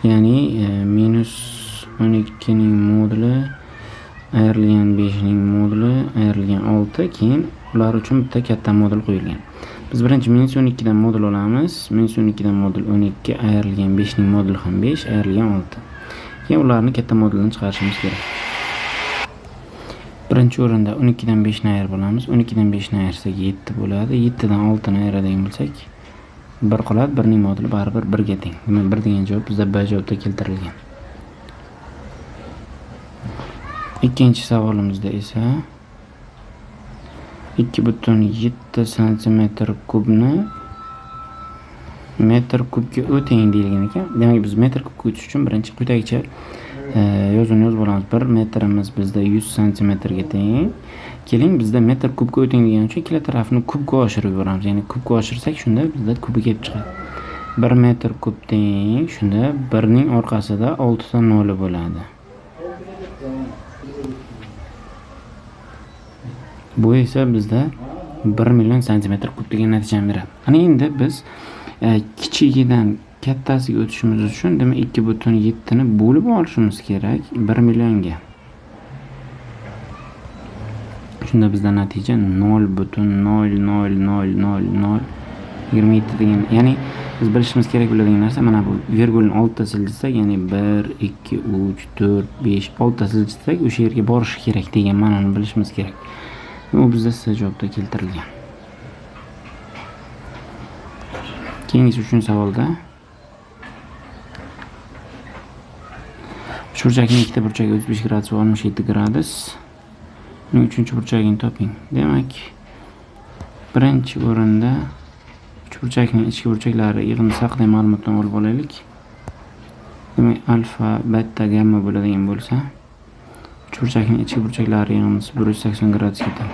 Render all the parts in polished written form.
Ya'ni -12 ning moduli ayrilgan 5 ning moduli ayrilgan 6, keyin ular uchun bitta katta modul qo'yilgan. Biz birinchi -12 dan modul olamiz. -12 dan modul 12 ayrilgan 5 ning moduli ham 5 ayrilgan 6. Keyin ularni katta moduldan chiqarishimiz kerak. Birinchi o'rinda 12 dan 5 ni ayirib olamiz. 12 dan 5 ni ayirsak 7 bo'ladi. 7 dan 6 ni ayiradigan bo'lsak 1 qoladi. 1 ning moduli baribir 1 ga teng. Demak 1 degan javob bizda B javobda keltirilgan. Ikkinchi savolimizda esa 2,7 cm3 metr kubga o'ting deyilgan ekan. Demak biz metr kubga o'tish uchun birinchi quyidagicha yozuvni yozib olamiz. 1 metrimiz bizda 100 cm ga teng. Keling bizda metr kubga o'ting degan uchun ikkala tarafni kubga oshirib yuboramiz. Ya'ni kubga oshirsak shunda bizda kubi kelib chiqadi. 1 metr kub teng, shunda 1 ning orqasida 6 ta 0 bo'ladi. Bu esa bizda 1 million cm kub degan natijani beradi. Ana endi biz kichigidan kattasiga o'tishimiz uchun demak 2,7 ni bo'lib olishimiz kerak 1 millionga. Shunda bizda natija 0,0000027 degan, ya'ni biz bilishimiz kerak bo'ladigan narsa mana bu virgulni 6 ta siljitsak, ya'ni 1 2 3 4 5 6 ta siljitsak o'sha yerga borishi kerak degan ma'noni bilishimiz kerak. U bizda C javobda keltirilgan. Keyingi 3-savolda uchburchakning ikkita burchagi 35 gradus va 67 gradus. Uning 3-burchagini toping. Demak, birinchi o'rinda uchburchakning ichki burchaklari yig'indisi haqida ma'lumotni olib olaylik. Demak, alfa, beta, gamma bo'ladigan bo'lsa, uchburchakning ichki burchaklari yig'indisi 180 gradusga teng.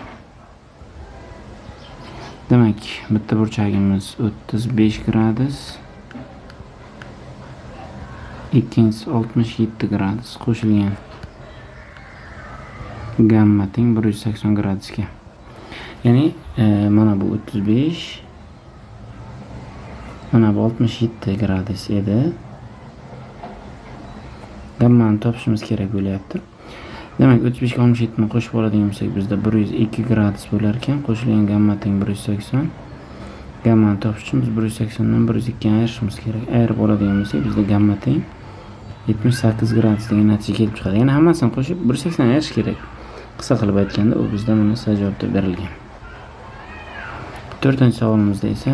Demak, bitta burchagimiz 35 gradus, ikkinchisi 67 gradus qo'shilgan. Gamma teng 180 gradusga. Ya'ni mana bu 35, mana bu 67 gradus edi. Gammani topishimiz kerak bo'lyapti. Demak, 35 ga 67 ni qo'shib oladigan bo'lsak, bizda 102 gradus bo'lar ekan. Qo'shilgan gamma teng 180. Gammani topish uchun biz 180 dan 102 ga ayirishimiz kerak. Ayirib oladigan bo'lsak, bizda gamma teng 78 gradus degan natija kelib chiqadi. Ya'ni hammasini qo'shib 180 ayirish kerak. Qisqa qilib aytganda, u bizda mana C javobda berilgan. 4-savolimizda esa